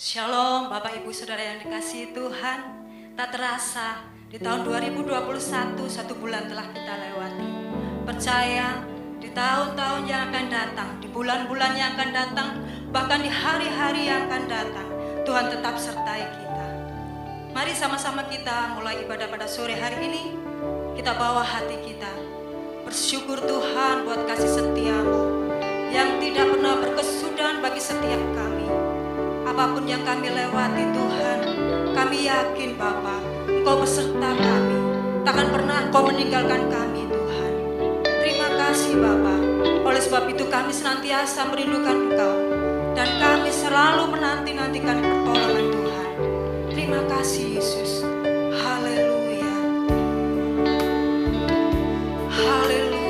Shalom Bapak Ibu Saudara yang dikasihi Tuhan. Tak terasa di tahun 2021 satu bulan telah kita lewati. Percaya di tahun-tahun yang akan datang, di bulan-bulan yang akan datang, bahkan di hari-hari yang akan datang, Tuhan tetap sertai kita. Mari sama-sama kita mulai ibadah pada sore hari ini. Kita bawa hati kita bersyukur Tuhan buat kasih setia-Mu yang tidak pernah berkesudahan bagi setiap kami. Apapun yang kami lewati Tuhan, kami yakin Bapa, Engkau beserta kami. Takkan pernah Engkau meninggalkan kami Tuhan. Terima kasih Bapa. Oleh sebab itu kami senantiasa merindukan Engkau, dan kami selalu menanti-nantikan pertolongan Tuhan. Terima kasih Yesus. Haleluya. Haleluya.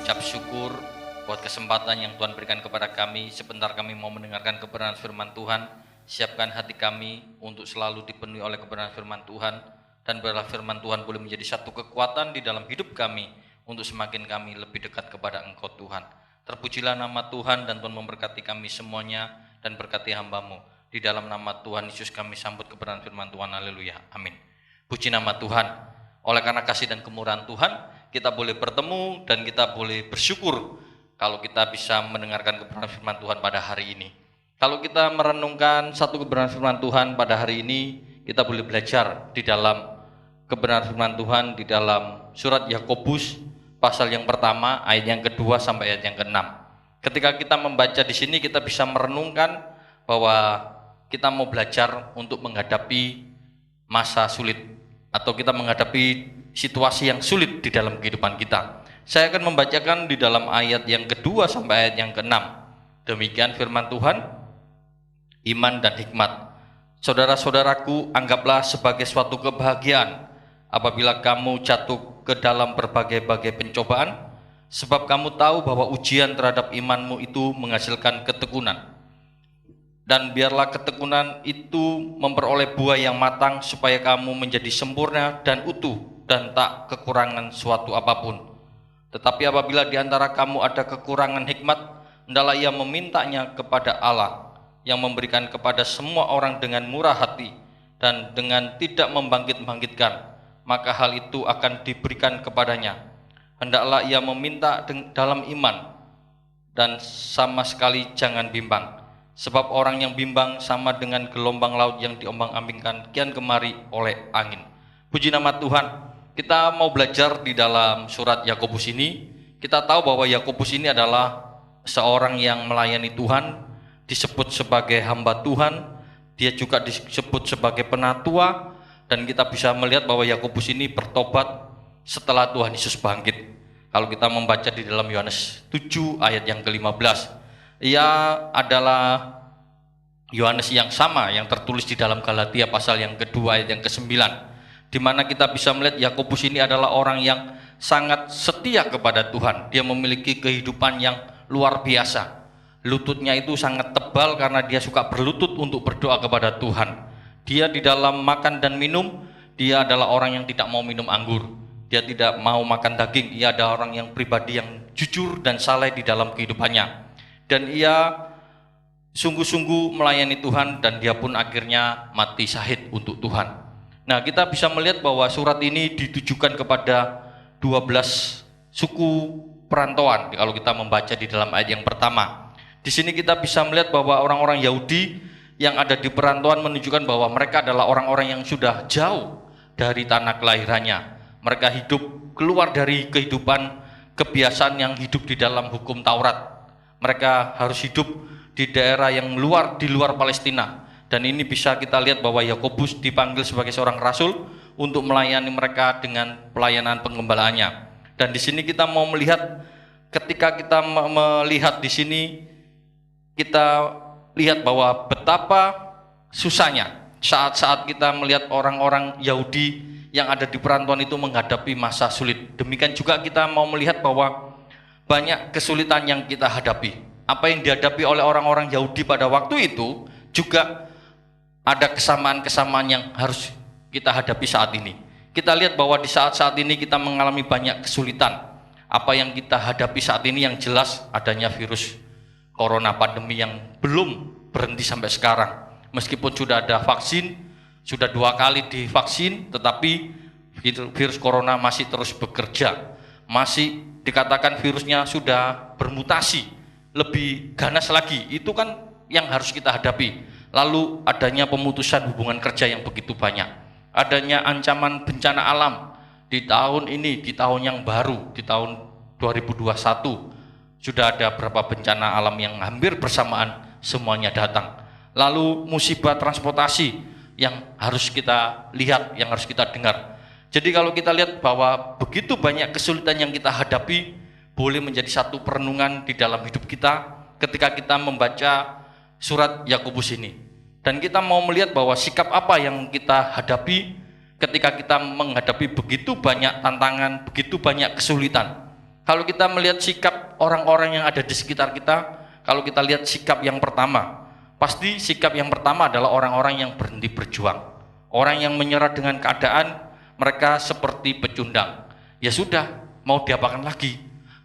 mengucap syukur buat kesempatan yang Tuhan berikan kepada kami. Sebentar kami mau mendengarkan kebenaran firman Tuhan. Siapkan hati kami untuk selalu dipenuhi oleh kebenaran firman Tuhan, dan biarlah firman Tuhan boleh menjadi satu kekuatan di dalam hidup kami untuk semakin kami lebih dekat kepada Engkau Tuhan. Terpujilah nama Tuhan, dan Tuhan memberkati kami semuanya dan berkati hamba-Mu. Di dalam nama Tuhan Yesus kami sambut kebenaran firman Tuhan. Haleluya, amin. Puji nama Tuhan. Oleh karena kasih dan kemurahan Tuhan, kita boleh bertemu dan kita boleh bersyukur kalau kita bisa mendengarkan kebenaran firman Tuhan pada hari ini. Kalau kita merenungkan satu kebenaran firman Tuhan pada hari ini, kita boleh belajar di dalam kebenaran firman Tuhan di dalam surat Yakobus pasal yang pertama, ayat yang kedua sampai ayat yang ke-6. Ketika kita membaca di sini, kita bisa merenungkan bahwa kita mau belajar untuk menghadapi masa sulit, atau kita menghadapi situasi yang sulit di dalam kehidupan kita. Saya akan membacakan di dalam ayat yang kedua sampai ayat yang ke-6. Demikian firman Tuhan. Iman dan hikmat. Saudara-saudaraku, anggaplah sebagai suatu kebahagiaan apabila kamu jatuh ke dalam berbagai-bagai pencobaan, sebab kamu tahu bahwa ujian terhadap imanmu itu menghasilkan ketekunan. Dan biarlah ketekunan itu memperoleh buah yang matang, supaya kamu menjadi sempurna dan utuh dan tak kekurangan suatu apapun. Tetapi apabila di antara kamu ada kekurangan hikmat, hendaklah ia memintanya kepada Allah, yang memberikan kepada semua orang dengan murah hati dan dengan tidak membangkit-bangkitkan, maka hal itu akan diberikan kepadanya. Hendaklah ia meminta dalam iman, dan sama sekali jangan bimbang. Sebab orang yang bimbang sama dengan gelombang laut yang diombang-ambingkan kian kemari oleh angin. Puji nama Tuhan. Kita mau belajar di dalam surat Yakobus ini. Kita tahu bahwa Yakobus ini adalah seorang yang melayani Tuhan, disebut sebagai hamba Tuhan. Dia juga disebut sebagai penatua, dan kita bisa melihat bahwa Yakobus ini bertobat setelah Tuhan Yesus bangkit. Kalau kita membaca di dalam Yohanes 7 ayat yang ke-15, ia adalah Yohanes yang sama yang tertulis di dalam Galatia pasal yang kedua ayat yang ke-9, di mana kita bisa melihat Yakobus ini adalah orang yang sangat setia kepada Tuhan. Dia memiliki kehidupan yang luar biasa. Lututnya itu sangat tebal karena dia suka berlutut untuk berdoa kepada Tuhan. Dia di dalam makan dan minum, dia adalah orang yang tidak mau minum anggur. Dia tidak mau makan daging. Ia adalah orang yang pribadi yang jujur dan saleh di dalam kehidupannya. Dan ia sungguh-sungguh melayani Tuhan, dan dia pun akhirnya mati syahid untuk Tuhan. Nah, kita bisa melihat bahwa surat ini ditujukan kepada 12 suku perantauan. Kalau kita membaca di dalam ayat yang pertama, di sini kita bisa melihat bahwa orang-orang Yahudi yang ada di perantauan menunjukkan bahwa mereka adalah orang-orang yang sudah jauh dari tanah kelahirannya. Mereka hidup keluar dari kehidupan kebiasaan yang hidup di dalam hukum Taurat. Mereka harus hidup di daerah yang di luar Palestina. Dan ini bisa kita lihat bahwa Yakobus dipanggil sebagai seorang rasul untuk melayani mereka dengan pelayanan penggembalaannya. Dan di sini kita mau melihat, ketika kita melihat di sini, kita lihat bahwa betapa susahnya saat-saat kita melihat orang-orang Yahudi yang ada di perantauan itu menghadapi masa sulit. Demikian juga kita mau melihat bahwa banyak kesulitan yang kita hadapi. Apa yang dihadapi oleh orang-orang Yahudi pada waktu itu juga ada kesamaan-kesamaan yang harus kita hadapi saat ini. Kita lihat bahwa di saat-saat ini kita mengalami banyak kesulitan. Apa yang kita hadapi saat ini yang jelas adanya virus corona, pandemi yang belum berhenti sampai sekarang. Meskipun sudah ada vaksin, sudah 2 kali divaksin, tetapi virus corona masih terus bekerja. Masih dikatakan virusnya sudah bermutasi, lebih ganas lagi. Itu kan yang harus kita hadapi. Lalu adanya pemutusan hubungan kerja yang begitu banyak. Adanya ancaman bencana alam di tahun ini, di tahun yang baru, di tahun 2021. Sudah ada beberapa bencana alam yang hampir bersamaan semuanya datang. Lalu musibah transportasi yang harus kita lihat, yang harus kita dengar. Jadi kalau kita lihat bahwa begitu banyak kesulitan yang kita hadapi, boleh menjadi satu perenungan di dalam hidup kita ketika kita membaca surat Yakobus ini. Dan kita mau melihat bahwa sikap apa yang kita hadapi ketika kita menghadapi begitu banyak tantangan, begitu banyak kesulitan. Kalau kita melihat sikap orang-orang yang ada di sekitar kita, kalau kita lihat sikap yang pertama, pasti sikap yang pertama adalah orang-orang yang berhenti berjuang. Orang yang menyerah dengan keadaan, mereka seperti pecundang. Ya sudah, mau diapakan lagi?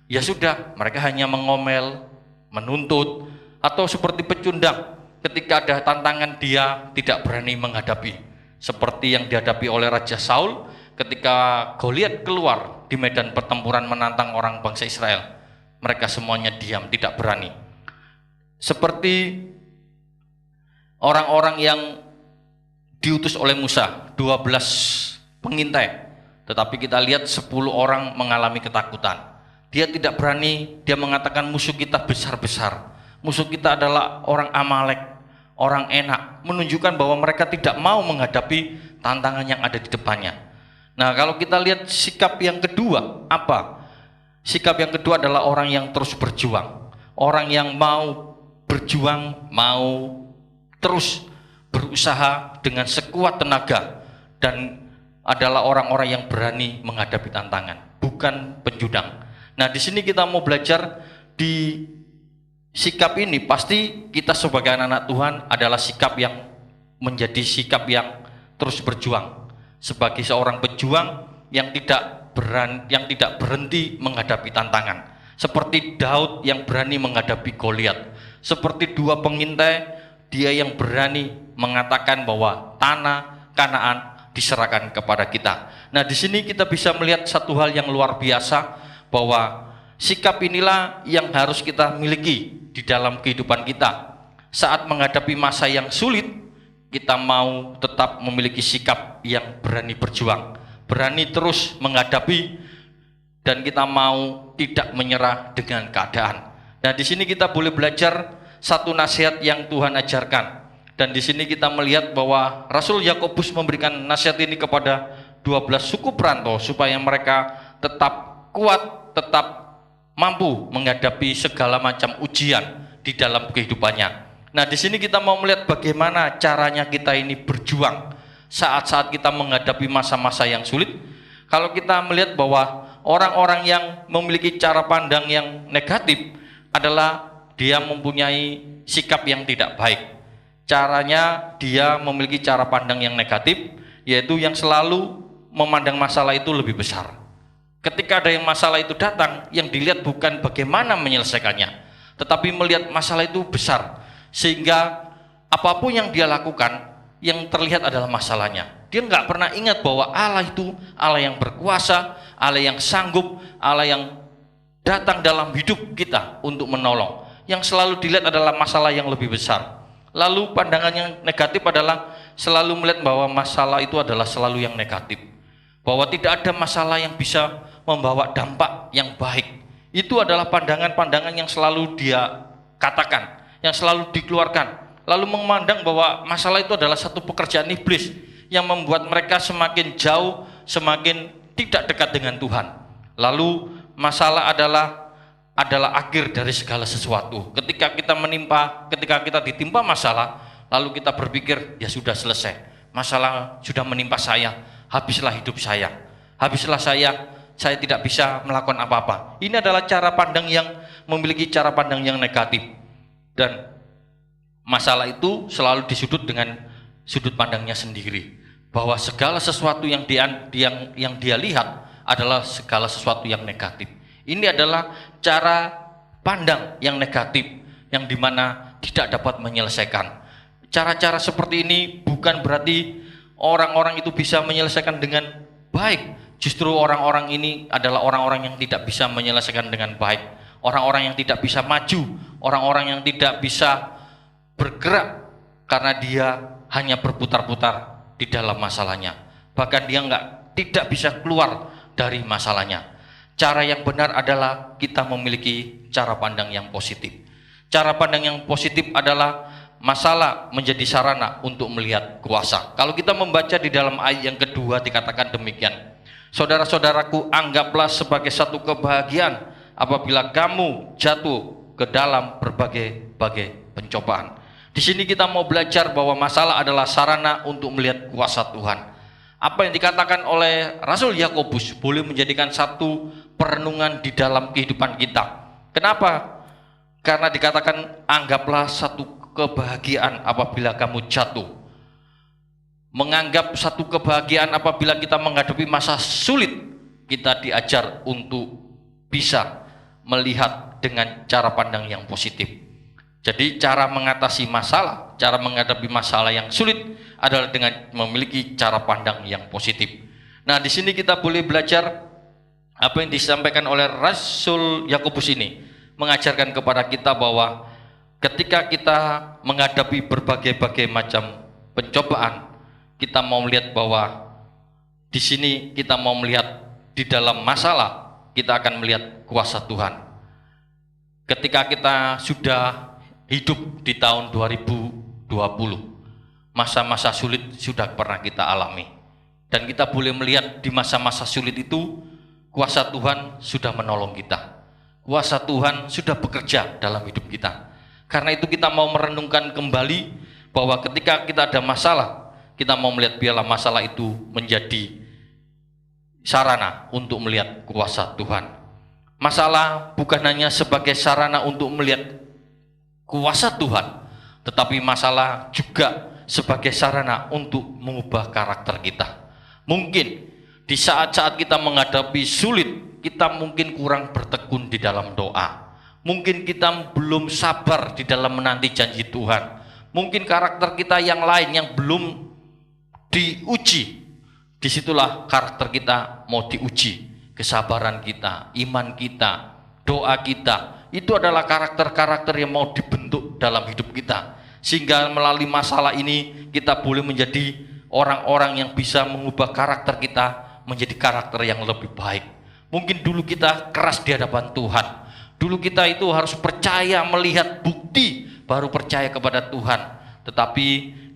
Ya sudah, mereka hanya mengomel, menuntut, atau seperti pecundang. Ketika ada tantangan dia tidak berani menghadapi. Seperti yang dihadapi oleh Raja Saul ketika Goliat keluar di medan pertempuran menantang orang bangsa Israel. Mereka semuanya diam, tidak berani. Seperti orang-orang yang diutus oleh Musa, 12 pengintai. Tetapi kita lihat 10 orang mengalami ketakutan. Dia tidak berani, dia mengatakan musuh kita besar-besar. Musuh kita adalah orang Amalek, orang enak, menunjukkan bahwa mereka tidak mau menghadapi tantangan yang ada di depannya. Nah, kalau kita lihat sikap yang kedua, apa? Sikap yang kedua adalah orang yang terus berjuang. Orang yang mau berjuang, mau terus berusaha dengan sekuat tenaga, dan adalah orang-orang yang berani menghadapi tantangan, bukan penjudang. Nah, di sini kita mau belajar di sikap ini. Pasti kita sebagai anak-anak Tuhan adalah sikap yang menjadi sikap yang terus berjuang. Sebagai seorang pejuang yang tidak berhenti menghadapi tantangan. Seperti Daud yang berani menghadapi Goliat. Seperti 2 pengintai, dia yang berani mengatakan bahwa tanah Kanaan diserahkan kepada kita. Nah, di sini kita bisa melihat satu hal yang luar biasa, bahwa sikap inilah yang harus kita miliki di dalam kehidupan kita. Saat menghadapi masa yang sulit, kita mau tetap memiliki sikap yang berani berjuang, berani terus menghadapi, dan kita mau tidak menyerah dengan keadaan. Nah, di sini kita boleh belajar satu nasihat yang Tuhan ajarkan. Dan di sini kita melihat bahwa Rasul Yakobus memberikan nasihat ini kepada 12 suku perantau supaya mereka tetap kuat, tetap mampu menghadapi segala macam ujian di dalam kehidupannya. Nah, di sini kita mau melihat bagaimana caranya kita ini berjuang saat-saat kita menghadapi masa-masa yang sulit. Kalau kita melihat bahwa orang-orang yang memiliki cara pandang yang negatif adalah dia mempunyai sikap yang tidak baik. Caranya dia memiliki cara pandang yang negatif, yaitu yang selalu memandang masalah itu lebih besar. Ketika ada yang masalah itu datang, yang dilihat bukan bagaimana menyelesaikannya, tetapi melihat masalah itu besar, sehingga apapun yang dia lakukan, yang terlihat adalah masalahnya. Dia nggak pernah ingat bahwa Allah itu Allah yang berkuasa, Allah yang sanggup, Allah yang datang dalam hidup kita untuk menolong. Yang selalu dilihat adalah masalah yang lebih besar. Lalu pandangan yang negatif adalah selalu melihat bahwa masalah itu adalah selalu yang negatif, bahwa tidak ada masalah yang bisa membawa dampak yang baik. Itu adalah pandangan-pandangan yang selalu dia katakan, yang selalu dikeluarkan. Lalu memandang bahwa masalah itu adalah satu pekerjaan iblis yang membuat mereka semakin jauh, semakin tidak dekat dengan Tuhan. Lalu masalah adalah akhir dari segala sesuatu. Ketika kita ditimpa masalah, lalu kita berpikir, ya sudah selesai. Masalah sudah menimpa saya, habislah hidup saya. Habislah saya tidak bisa melakukan apa-apa. Ini adalah cara pandang yang memiliki cara pandang yang negatif. Dan masalah itu selalu disudut dengan sudut pandangnya sendiri, bahwa segala sesuatu yang dia lihat adalah segala sesuatu yang negatif. Ini adalah cara pandang yang negatif, yang dimana tidak dapat menyelesaikan. Cara-cara seperti ini bukan berarti orang-orang itu bisa menyelesaikan dengan baik. Justru orang-orang ini adalah orang-orang yang tidak bisa menyelesaikan dengan baik, orang-orang yang tidak bisa maju, orang-orang yang tidak bisa bergerak karena dia hanya berputar-putar di dalam masalahnya. Bahkan dia tidak bisa keluar dari masalahnya. Cara yang benar adalah kita memiliki cara pandang yang positif. Cara pandang yang positif adalah masalah menjadi sarana untuk melihat kuasa. Kalau kita membaca di dalam ayat yang kedua dikatakan demikian. Saudara-saudaraku, anggaplah sebagai satu kebahagiaan apabila kamu jatuh ke dalam berbagai pencobaan. Di sini kita mau belajar bahwa masalah adalah sarana untuk melihat kuasa Tuhan. Apa yang dikatakan oleh Rasul Yakobus boleh menjadikan satu perenungan di dalam kehidupan kita. Kenapa? Karena dikatakan anggaplah satu kebahagiaan apabila kamu jatuh. Menganggap satu kebahagiaan apabila kita menghadapi masa sulit, kita diajar untuk bisa melihat dengan cara pandang yang positif. Jadi cara mengatasi masalah, cara menghadapi masalah yang sulit adalah dengan memiliki cara pandang yang positif. Nah, di sini kita boleh belajar apa yang disampaikan oleh Rasul Yakobus ini, mengajarkan kepada kita bahwa ketika kita menghadapi berbagai macam pencobaan, kita mau melihat bahwa di sini kita mau melihat di dalam masalah, kita akan melihat kuasa Tuhan. Ketika kita sudah hidup di tahun 2020, masa-masa sulit sudah pernah kita alami, dan kita boleh melihat di masa-masa sulit itu kuasa Tuhan sudah menolong kita, kuasa Tuhan sudah bekerja dalam hidup kita. Karena itu kita mau merenungkan kembali bahwa ketika kita ada masalah, kita mau melihat biarlah masalah itu menjadi sarana untuk melihat kuasa Tuhan. Masalah bukan hanya sebagai sarana untuk melihat kuasa Tuhan, tetapi masalah juga sebagai sarana untuk mengubah karakter kita. Mungkin di saat-saat kita menghadapi sulit, kita mungkin kurang bertekun di dalam doa. Mungkin kita belum sabar di dalam menanti janji Tuhan. Mungkin karakter kita yang lain yang belum diuji. Disitulah karakter kita mau diuji. Kesabaran kita, iman kita, doa kita, itu adalah karakter-karakter yang mau dibentuk dalam hidup kita. Sehingga melalui masalah ini kita boleh menjadi orang-orang yang bisa mengubah karakter kita menjadi karakter yang lebih baik. Mungkin dulu kita keras di hadapan Tuhan. Dulu kita itu harus percaya melihat bukti baru percaya kepada Tuhan. Tetapi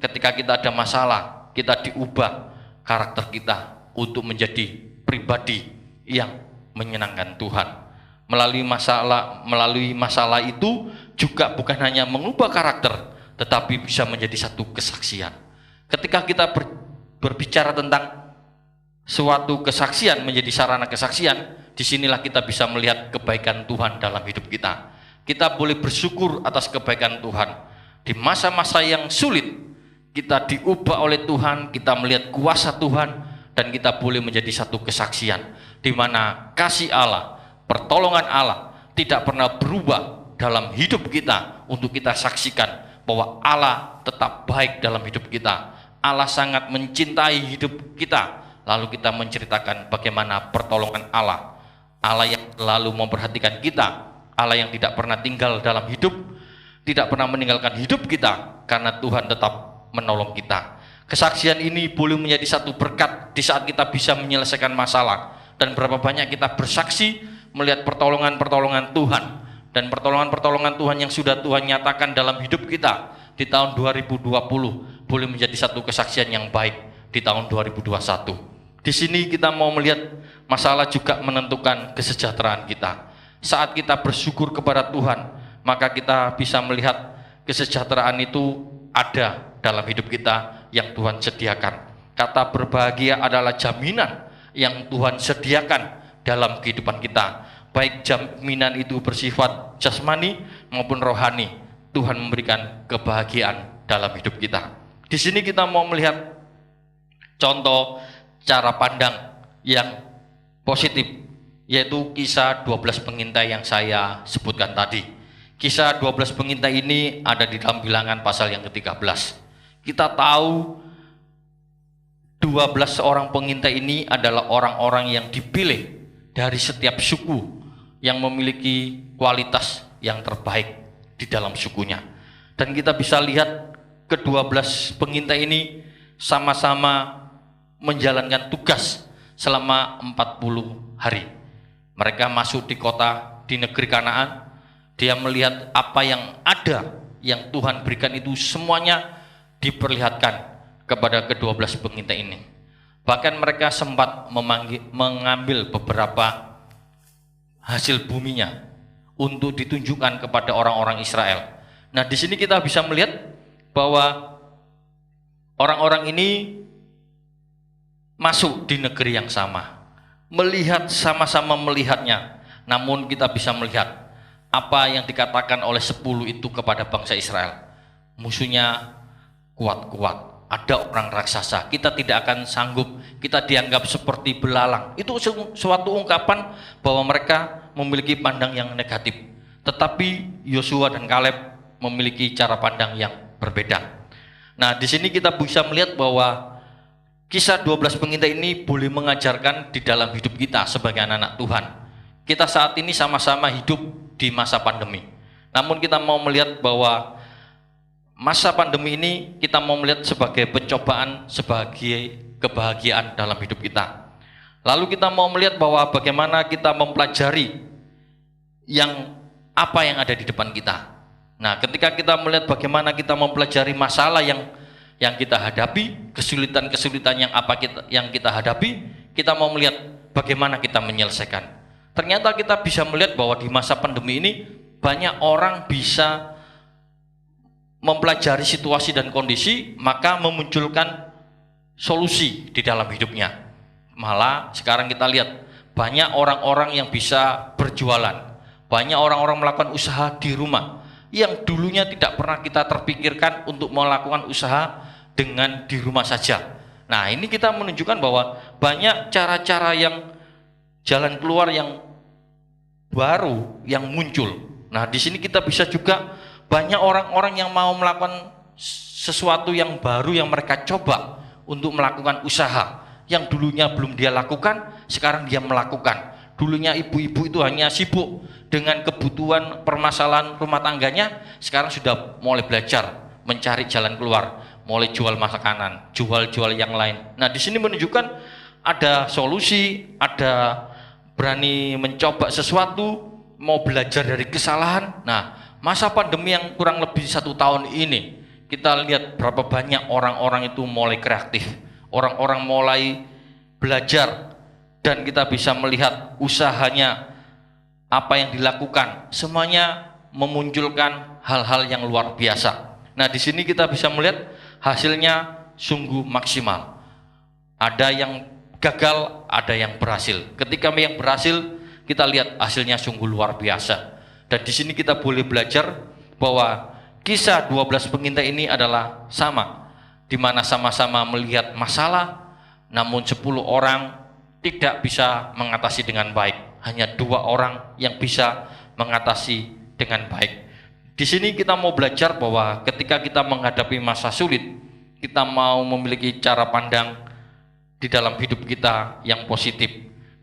ketika kita ada masalah, kita diubah karakter kita untuk menjadi pribadi yang menyenangkan Tuhan. Melalui masalah itu juga bukan hanya mengubah karakter, tetapi bisa menjadi satu kesaksian. Ketika kita berbicara tentang suatu kesaksian menjadi sarana kesaksian, disinilah kita bisa melihat kebaikan Tuhan dalam hidup kita. Kita boleh bersyukur atas kebaikan Tuhan. Di masa-masa yang sulit, kita diubah oleh Tuhan, kita melihat kuasa Tuhan, dan kita boleh menjadi satu kesaksian, di mana kasih Allah, pertolongan Allah tidak pernah berubah dalam hidup kita untuk kita saksikan bahwa Allah tetap baik dalam hidup kita. Allah sangat mencintai hidup kita. Lalu kita menceritakan bagaimana pertolongan Allah. Allah yang selalu memperhatikan kita. Allah yang tidak pernah tinggal dalam hidup, tidak pernah meninggalkan hidup kita, karena Tuhan tetap menolong kita. Kesaksian ini boleh menjadi satu berkat di saat kita bisa menyelesaikan masalah. Dan berapa banyak kita bersaksi melihat pertolongan-pertolongan Tuhan, dan pertolongan-pertolongan Tuhan yang sudah Tuhan nyatakan dalam hidup kita di tahun 2020 boleh menjadi satu kesaksian yang baik di tahun 2021. Di sini kita mau melihat masalah juga menentukan kesejahteraan kita. Saat kita bersyukur kepada Tuhan, maka kita bisa melihat kesejahteraan itu ada dalam hidup kita yang Tuhan sediakan. Kata berbahagia adalah jaminan yang Tuhan sediakan dalam kehidupan kita. Baik jaminan itu bersifat jasmani maupun rohani, Tuhan memberikan kebahagiaan dalam hidup kita. Di sini kita mau melihat contoh cara pandang yang positif, yaitu kisah 12 pengintai yang saya sebutkan tadi. Kisah 12 pengintai ini ada di dalam Bilangan pasal yang ke-13. Kita tahu 12 orang pengintai ini adalah orang-orang yang dipilih dari setiap suku yang memiliki kualitas yang terbaik di dalam sukunya. Dan kita bisa lihat ke-12 pengintai ini sama-sama menjalankan tugas selama 40 hari. Mereka masuk di kota, di negeri Kanaan. Dia melihat apa yang ada, yang Tuhan berikan itu semuanya diperlihatkan kepada ke-12 pengintai ini. Bahkan mereka sempat mengambil beberapa hasil buminya untuk ditunjukkan kepada orang-orang Israel. Nah, di sini kita bisa melihat bahwa orang-orang ini masuk di negeri yang sama, melihat sama-sama melihatnya, namun kita bisa melihat apa yang dikatakan oleh 10 itu kepada bangsa Israel. Musuhnya kuat-kuat, ada orang raksasa, kita tidak akan sanggup, kita dianggap seperti belalang. Itu suatu ungkapan bahwa mereka memiliki pandang yang negatif. Tetapi Yosua dan Kaleb memiliki cara pandang yang berbeda. Nah, di sini kita bisa melihat bahwa kisah 12 pengintai ini boleh mengajarkan di dalam hidup kita sebagai anak-anak Tuhan. Kita saat ini sama-sama hidup di masa pandemi. Namun kita mau melihat bahwa masa pandemi ini kita mau melihat sebagai pencobaan, sebagai kebahagiaan dalam hidup kita. Lalu kita mau melihat bahwa bagaimana kita mempelajari apa yang ada di depan kita. Nah, ketika kita melihat bagaimana kita mempelajari masalah yang kita hadapi, kesulitan-kesulitan yang kita hadapi, kita mau melihat bagaimana kita menyelesaikan. Ternyata kita bisa melihat bahwa di masa pandemi ini banyak orang bisa mempelajari situasi dan kondisi, maka memunculkan solusi di dalam hidupnya. Malah sekarang kita lihat banyak orang-orang yang bisa berjualan, banyak orang-orang melakukan usaha di rumah yang dulunya tidak pernah kita terpikirkan untuk melakukan usaha dengan di rumah saja. Nah, ini kita menunjukkan bahwa banyak cara-cara yang jalan keluar yang baru yang muncul. Nah, di sini kita bisa juga banyak orang-orang yang mau melakukan sesuatu yang baru yang mereka coba untuk melakukan usaha yang dulunya belum dia lakukan, sekarang dia melakukan. Dulunya ibu-ibu itu hanya sibuk dengan kebutuhan permasalahan rumah tangganya, sekarang sudah mulai belajar mencari jalan keluar, mulai jual makanan, jual-jual yang lain. Nah, di sini menunjukkan ada solusi, ada berani mencoba sesuatu, mau belajar dari kesalahan. Nah, masa pandemi yang kurang lebih 1 tahun ini, kita lihat berapa banyak orang-orang itu mulai kreatif, orang-orang mulai belajar, dan kita bisa melihat usahanya apa yang dilakukan, semuanya memunculkan hal-hal yang luar biasa. Nah, di sini kita bisa melihat hasilnya sungguh maksimal. Ada yang gagal, ada yang berhasil. Ketika yang berhasil, kita lihat hasilnya sungguh luar biasa. Dan di sini kita boleh belajar bahwa kisah 12 pengintai ini adalah sama, di mana sama-sama melihat masalah, namun 10 orang tidak bisa mengatasi dengan baik. Hanya 2 orang yang bisa mengatasi dengan baik. Di sini kita mau belajar bahwa ketika kita menghadapi masa sulit, kita mau memiliki cara pandang di dalam hidup kita yang positif.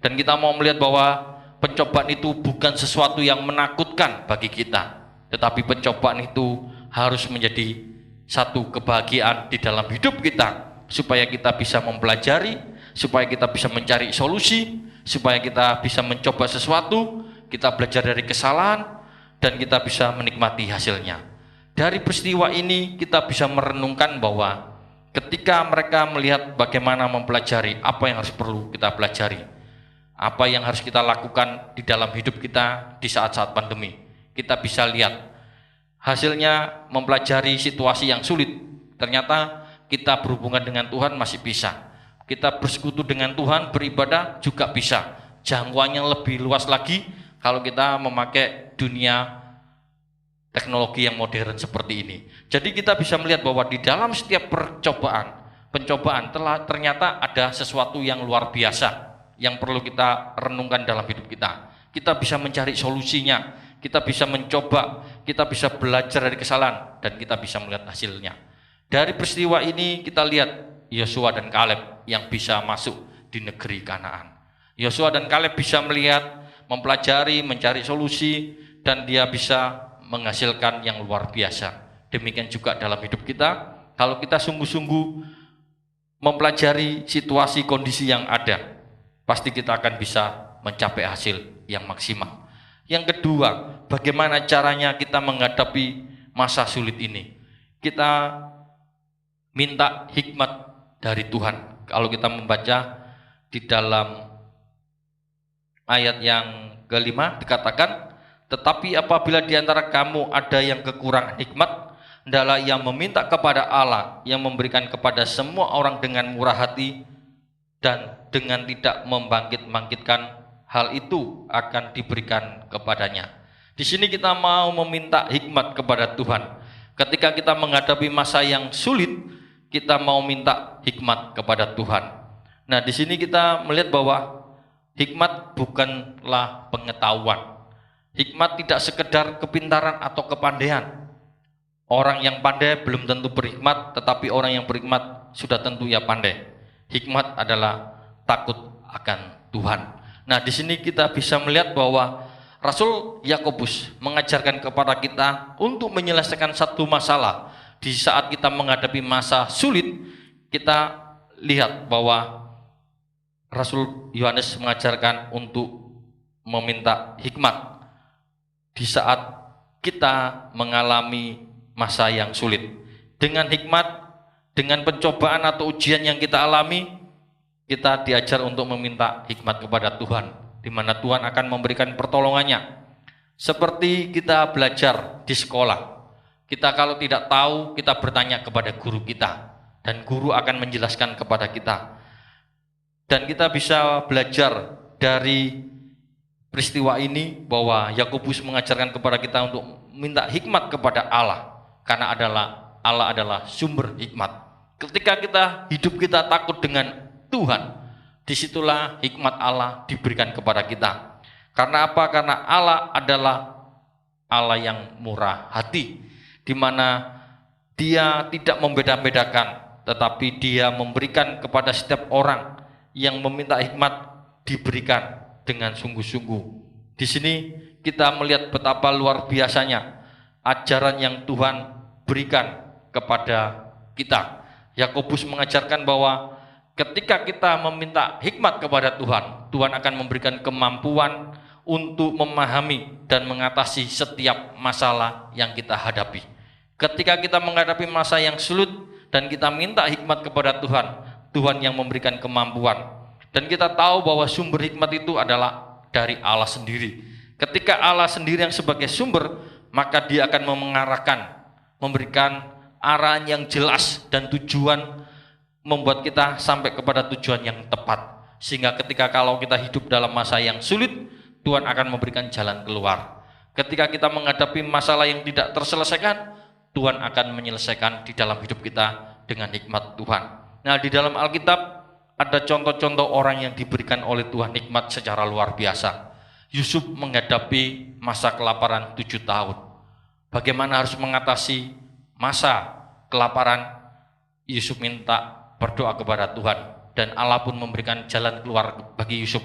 Dan kita mau melihat bahwa pencobaan itu bukan sesuatu yang menakutkan bagi kita, tetapi pencobaan itu harus menjadi satu kebahagiaan di dalam hidup kita, supaya kita bisa mempelajari, supaya kita bisa mencari solusi, supaya kita bisa mencoba sesuatu, kita belajar dari kesalahan, dan kita bisa menikmati hasilnya. Dari peristiwa ini kita bisa merenungkan bahwa ketika mereka melihat bagaimana mempelajari apa yang harus perlu kita pelajari, apa yang harus kita lakukan di dalam hidup kita di saat-saat pandemi, kita bisa lihat hasilnya mempelajari situasi yang sulit. Ternyata kita berhubungan dengan Tuhan masih bisa. Kita bersekutu dengan Tuhan, beribadah juga bisa. Jangkauannya lebih luas lagi kalau kita memakai dunia teknologi yang modern seperti ini. Jadi kita bisa melihat bahwa di dalam setiap pencobaan ternyata ada sesuatu yang luar biasa yang perlu kita renungkan dalam hidup kita. Kita bisa mencari solusinya, kita bisa mencoba, kita bisa belajar dari kesalahan, dan kita bisa melihat hasilnya. Dari peristiwa ini kita lihat Yosua dan Kaleb yang bisa masuk di negeri Kanaan. Yosua dan Kaleb bisa melihat, mempelajari, mencari solusi, dan dia bisa menghasilkan yang luar biasa. Demikian juga dalam hidup kita, kalau kita sungguh-sungguh mempelajari situasi kondisi yang ada, pasti kita akan bisa mencapai hasil yang maksimal. Yang kedua, bagaimana caranya kita menghadapi masa sulit ini? Kita minta hikmat dari Tuhan. Kalau kita membaca di dalam ayat yang ke-5 dikatakan, tetapi apabila di antara kamu ada yang kekurangan hikmat, hendaklah ia meminta kepada Allah yang memberikan kepada semua orang dengan murah hati dan dengan tidak membangkit-bangkitkan hal itu akan diberikan kepadanya. Di sini kita mau meminta hikmat kepada Tuhan. Ketika kita menghadapi masa yang sulit, kita mau minta hikmat kepada Tuhan. Nah, di sini kita melihat bahwa hikmat bukanlah pengetahuan. Hikmat tidak sekedar kepintaran atau kepandaian. Orang yang pandai belum tentu berhikmat, tetapi orang yang berhikmat sudah tentu ya pandai. Hikmat adalah takut akan Tuhan. Nah, di sini kita bisa melihat bahwa Rasul Yakobus mengajarkan kepada kita untuk menyelesaikan satu masalah. Di saat kita menghadapi masa sulit, kita lihat bahwa Rasul Yohanes mengajarkan untuk meminta hikmat di saat kita mengalami masa yang sulit. Dengan hikmat, dengan pencobaan atau ujian yang kita alami, kita diajar untuk meminta hikmat kepada Tuhan, di mana Tuhan akan memberikan pertolongannya. Seperti kita belajar di sekolah, kita kalau tidak tahu, kita bertanya kepada guru kita, dan guru akan menjelaskan kepada kita. Dan kita bisa belajar dari peristiwa ini bahwa Yakobus mengajarkan kepada kita untuk minta hikmat kepada Allah, karena Allah adalah sumber hikmat. Ketika hidup kita takut dengan Tuhan, disitulah hikmat Allah diberikan kepada kita. Karena apa? Karena Allah adalah Allah yang murah hati, di mana Dia tidak membeda-bedakan, tetapi Dia memberikan kepada setiap orang yang meminta hikmat, diberikan dengan sungguh-sungguh. Di sini kita melihat betapa luar biasanya ajaran yang Tuhan berikan kepada kita. Yakobus mengajarkan bahwa ketika kita meminta hikmat kepada Tuhan, Tuhan akan memberikan kemampuan untuk memahami dan mengatasi setiap masalah yang kita hadapi. Ketika kita menghadapi masa yang sulit dan kita minta hikmat kepada Tuhan, Tuhan yang memberikan kemampuan. Dan kita tahu bahwa sumber hikmat itu adalah dari Allah sendiri. Ketika Allah sendiri yang sebagai sumber, maka Dia akan mengarahkan, memberikan arahan yang jelas dan tujuan, membuat kita sampai kepada tujuan yang tepat. Sehingga ketika kalau kita hidup dalam masa yang sulit, Tuhan akan memberikan jalan keluar. Ketika kita menghadapi masalah yang tidak terselesaikan, Tuhan akan menyelesaikan di dalam hidup kita dengan hikmat Tuhan. Nah, di dalam Alkitab ada contoh-contoh orang yang diberikan oleh Tuhan hikmat secara luar biasa. Yusuf menghadapi masa kelaparan 7 tahun. Bagaimana harus mengatasi masa kelaparan? Yusuf minta berdoa kepada Tuhan, dan Allah pun memberikan jalan keluar bagi Yusuf,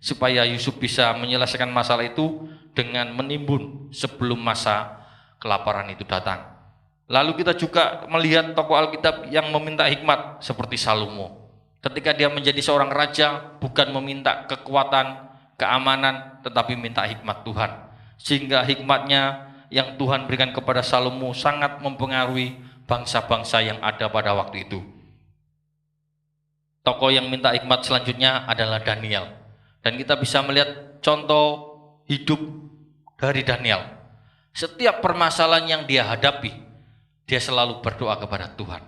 supaya Yusuf bisa menyelesaikan masalah itu dengan menimbun sebelum masa kelaparan itu datang. Lalu kita juga melihat tokoh Alkitab yang meminta hikmat seperti Salomo. Ketika dia menjadi seorang raja, bukan meminta kekuatan, keamanan, tetapi minta hikmat Tuhan. Sehingga hikmatnya yang Tuhan berikan kepada Salomo sangat mempengaruhi bangsa-bangsa yang ada pada waktu itu. Tokoh yang minta hikmat selanjutnya adalah Daniel. Dan kita bisa melihat contoh hidup dari Daniel. Setiap permasalahan yang dia hadapi, dia selalu berdoa kepada Tuhan.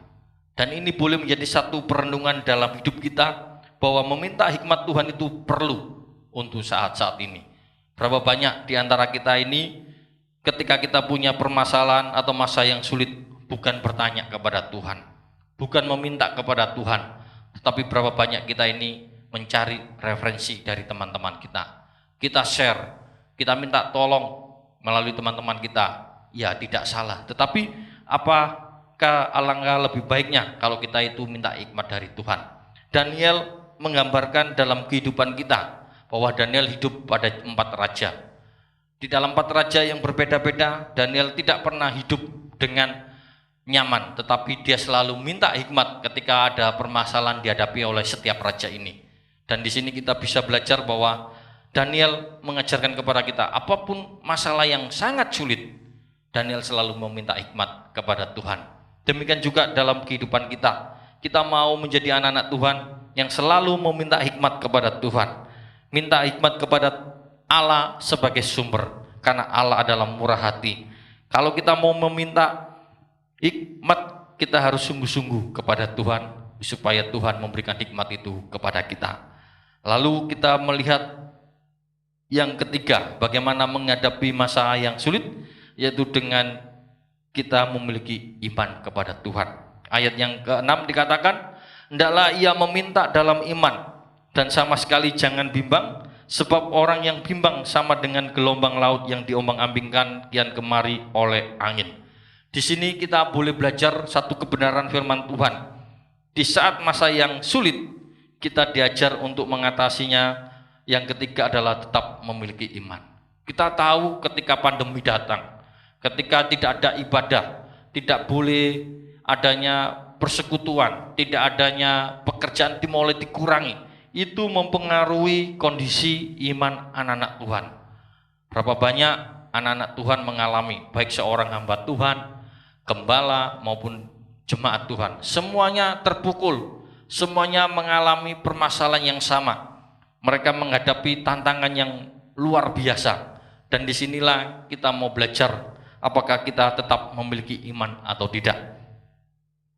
Dan ini boleh menjadi satu perenungan dalam hidup kita, bahwa meminta hikmat Tuhan itu perlu untuk saat-saat ini. Berapa banyak di antara kita ini ketika kita punya permasalahan atau masa yang sulit, bukan bertanya kepada Tuhan, bukan meminta kepada Tuhan, tetapi berapa banyak kita ini mencari referensi dari teman-teman kita. Kita share, kita minta tolong melalui teman-teman kita. Ya, tidak salah. Tetapi apakah alangkah lebih baiknya kalau kita itu minta hikmat dari Tuhan? Daniel menggambarkan dalam kehidupan kita bahwa Daniel hidup pada 4 raja. Di dalam 4 raja yang berbeda-beda, Daniel tidak pernah hidup dengan nyaman, tetapi dia selalu minta hikmat ketika ada permasalahan dihadapi oleh setiap raja ini. Dan di sini kita bisa belajar bahwa Daniel mengajarkan kepada kita, apapun masalah yang sangat sulit, Daniel selalu meminta hikmat kepada Tuhan. Demikian juga dalam kehidupan kita. Kita mau menjadi anak-anak Tuhan yang selalu meminta hikmat kepada Tuhan. Minta hikmat kepada Allah sebagai sumber, karena Allah adalah murah hati. Kalau kita mau meminta hikmat, kita harus sungguh-sungguh kepada Tuhan, supaya Tuhan memberikan hikmat itu kepada kita. Lalu kita melihat yang ketiga, bagaimana menghadapi masa yang sulit, yaitu dengan kita memiliki iman kepada Tuhan. Ayat yang ke-6 dikatakan, hendaklah ia meminta dalam iman, dan sama sekali jangan bimbang, sebab orang yang bimbang sama dengan gelombang laut yang diombang-ambingkan kian kemari oleh angin. Di sini kita boleh belajar satu kebenaran firman Tuhan. Di saat masa yang sulit, kita diajar untuk mengatasinya. Yang ketiga adalah tetap memiliki iman. Kita tahu ketika pandemi datang, ketika tidak ada ibadah, tidak boleh adanya persekutuan, tidak adanya pekerjaan mulai dikurangi, itu mempengaruhi kondisi iman anak-anak Tuhan. Berapa banyak anak-anak Tuhan mengalami, baik seorang hamba Tuhan, gembala maupun jemaat Tuhan, semuanya terpukul, semuanya mengalami permasalahan yang sama. Mereka menghadapi tantangan yang luar biasa, dan disinilah kita mau belajar apakah kita tetap memiliki iman atau tidak.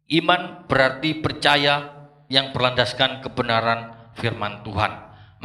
Iman berarti percaya yang berlandaskan kebenaran firman Tuhan.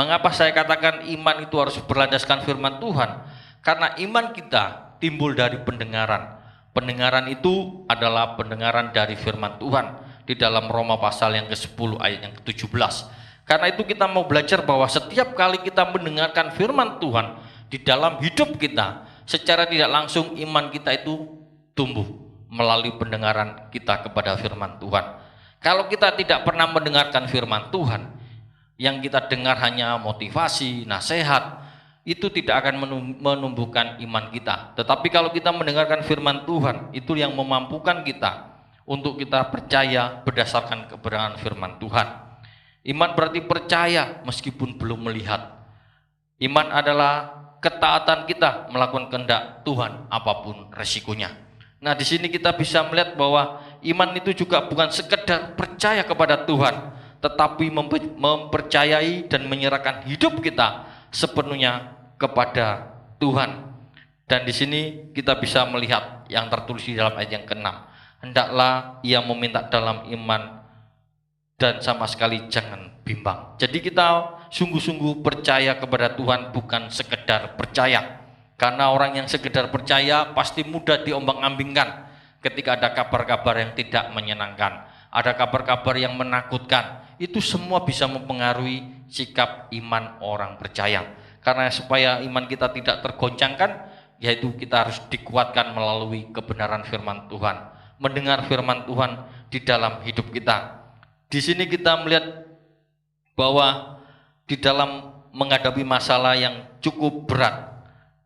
Mengapa saya katakan iman itu harus berlandaskan firman Tuhan? Karena iman kita timbul dari pendengaran. Pendengaran itu adalah pendengaran dari firman Tuhan di dalam Roma pasal yang ke-10 ayat yang ke-17. Karena itu kita mau belajar bahwa setiap kali kita mendengarkan firman Tuhan di dalam hidup kita, secara tidak langsung iman kita itu tumbuh melalui pendengaran kita kepada firman Tuhan. Kalau kita tidak pernah mendengarkan firman Tuhan, yang kita dengar hanya motivasi, nasihat, itu tidak akan menumbuhkan iman kita. Tetapi kalau kita mendengarkan firman Tuhan, itu yang memampukan kita untuk kita percaya berdasarkan kebenaran firman Tuhan. Iman berarti percaya meskipun belum melihat. Iman adalah ketaatan kita melakukan kehendak Tuhan apapun resikonya. Nah, di sini kita bisa melihat bahwa iman itu juga bukan sekedar percaya kepada Tuhan, tetapi mempercayai dan menyerahkan hidup kita sepenuhnya kepada Tuhan. Dan di sini kita bisa melihat yang tertulis di dalam ayat yang ke-6. Hendaklah ia meminta dalam iman dan sama sekali jangan bimbang. Jadi kita sungguh-sungguh percaya kepada Tuhan, bukan sekedar percaya. Karena orang yang sekedar percaya pasti mudah diombang-ambingkan ketika ada kabar-kabar yang tidak menyenangkan, ada kabar-kabar yang menakutkan. Itu semua bisa mempengaruhi sikap iman orang percaya. Karena supaya iman kita tidak tergoncangkan, yaitu kita harus dikuatkan melalui kebenaran firman Tuhan, mendengar firman Tuhan di dalam hidup kita. Di sini kita melihat bahwa di dalam menghadapi masalah yang cukup berat,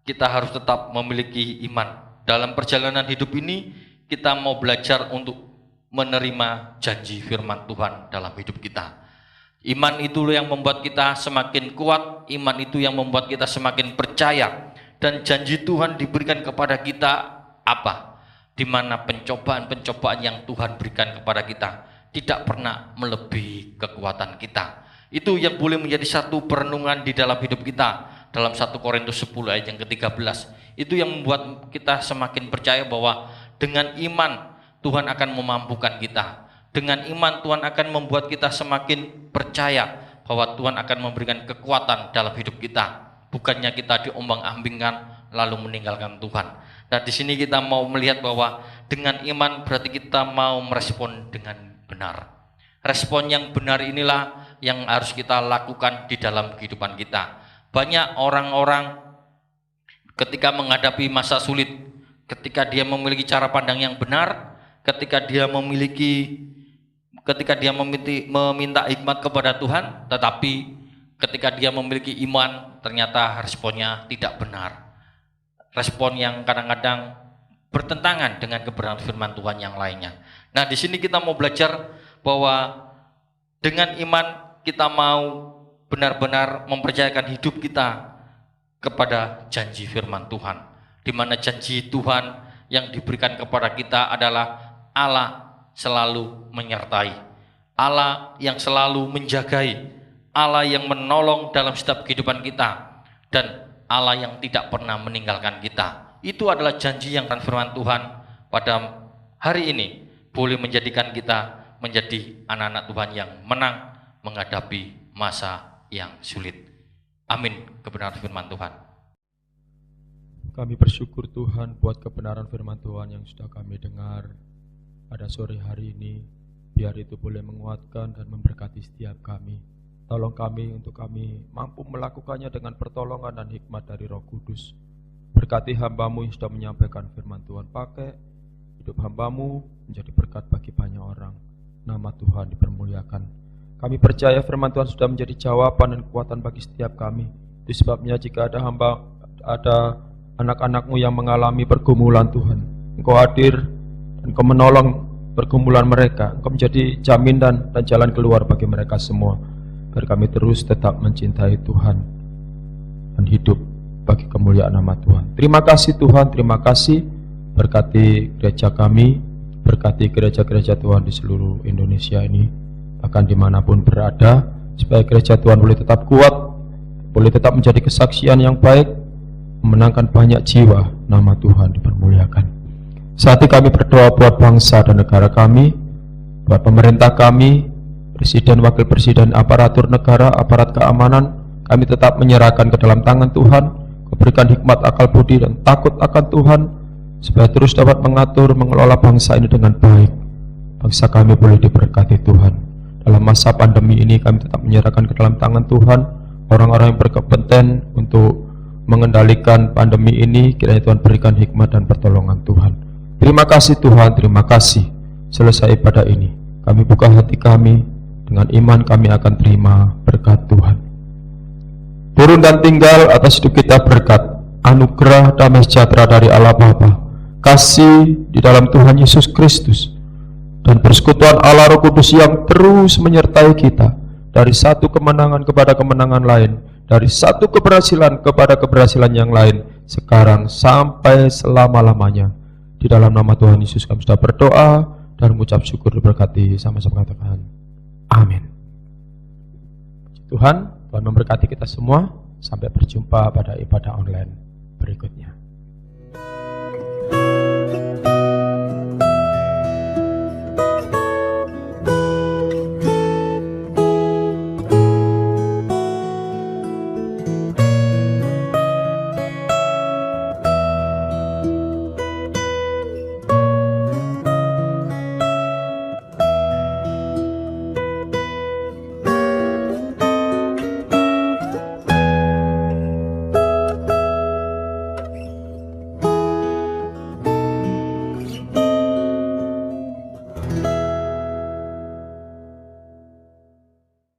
kita harus tetap memiliki iman. Dalam perjalanan hidup ini, kita mau belajar untuk menerima janji firman Tuhan dalam hidup kita. Iman itu yang membuat kita semakin kuat, iman itu yang membuat kita semakin percaya. Dan janji Tuhan diberikan kepada kita apa? Di mana pencobaan-pencobaan yang Tuhan berikan kepada kita tidak pernah melebihi kekuatan kita. Itu yang boleh menjadi satu perenungan di dalam hidup kita. Dalam 1 Korintus 10 ayat yang ke-13. Itu yang membuat kita semakin percaya bahwa dengan iman Tuhan akan memampukan kita. Dengan iman Tuhan akan membuat kita semakin percaya bahwa Tuhan akan memberikan kekuatan dalam hidup kita. Bukannya kita diombang-ambingkan lalu meninggalkan Tuhan. Nah, di sini kita mau melihat bahwa dengan iman berarti kita mau merespon dengan benar. Respon yang benar inilah yang harus kita lakukan di dalam kehidupan kita. Banyak orang-orang ketika menghadapi masa sulit, ketika dia memiliki cara pandang yang benar, ketika dia meminta hikmat kepada Tuhan, tetapi ketika dia memiliki iman, ternyata responnya tidak benar. Respon yang kadang-kadang bertentangan dengan kebenaran firman Tuhan yang lainnya. Nah, di sini kita mau belajar bahwa dengan iman kita mau benar-benar mempercayakan hidup kita kepada janji firman Tuhan, di mana janji Tuhan yang diberikan kepada kita adalah Allah selalu menyertai, Allah yang selalu menjagai, Allah yang menolong dalam setiap kehidupan kita, dan Allah yang tidak pernah meninggalkan kita. Itu adalah janji yang firman Tuhan pada hari ini boleh menjadikan kita menjadi anak-anak Tuhan yang menang menghadapi masa yang sulit. Amin. Kebenaran firman Tuhan. Kami bersyukur Tuhan buat kebenaran firman Tuhan yang sudah kami dengar pada sore hari ini. Biar itu boleh menguatkan dan memberkati setiap kami. Tolong kami untuk kami mampu melakukannya dengan pertolongan dan hikmat dari Roh Kudus. Berkati hamba-Mu yang sudah menyampaikan firman Tuhan. Pakai hidup hamba-Mu menjadi berkat bagi banyak orang. Nama Tuhan dipermuliakan. Kami percaya firman Tuhan sudah menjadi jawaban dan kekuatan bagi setiap kami. Itu sebabnya jika ada anak-anak-Mu yang mengalami pergumulan Tuhan, Engkau hadir dan Engkau menolong pergumulan mereka. Engkau menjadi jaminan dan jalan keluar bagi mereka semua. Biar kami terus tetap mencintai Tuhan dan hidup bagi kemuliaan nama Tuhan. Terima kasih Tuhan, terima kasih. Berkati gereja kami, berkati gereja-gereja Tuhan di seluruh Indonesia ini, bahkan dimanapun berada, supaya gereja Tuhan boleh tetap kuat, boleh tetap menjadi kesaksian yang baik, memenangkan banyak jiwa. Nama Tuhan dipermuliakan. Saat ini kami berdoa buat bangsa dan negara kami, buat pemerintah kami, presiden, wakil presiden, aparatur negara, aparat keamanan. Kami tetap menyerahkan ke dalam tangan Tuhan. Kau berikan hikmat, akal budi, dan takut akan Tuhan, supaya terus dapat mengatur, mengelola bangsa ini dengan baik. Bangsa kami boleh diberkati Tuhan. Dalam masa pandemi ini kami tetap menyerahkan ke dalam tangan Tuhan orang-orang yang berkompeten untuk mengendalikan pandemi ini. Kiranya Tuhan berikan hikmat dan pertolongan Tuhan. Terima kasih Tuhan, terima kasih. Selesai ibadah ini, kami buka hati kami. Dengan iman kami akan terima berkat Tuhan. Turun dan tinggal atas hidup kita berkat, anugerah damai sejahtera dari Allah Bapa, kasih di dalam Tuhan Yesus Kristus, dan persekutuan Allah Roh Kudus yang terus menyertai kita dari satu kemenangan kepada kemenangan lain, dari satu keberhasilan kepada keberhasilan yang lain, sekarang sampai selama-lamanya. Di dalam nama Tuhan Yesus kami sudah berdoa dan mengucap syukur diberkati. Sama-sama katakan amin. Tuhan memberkati kita semua. Sampai berjumpa pada ibadah online berikutnya.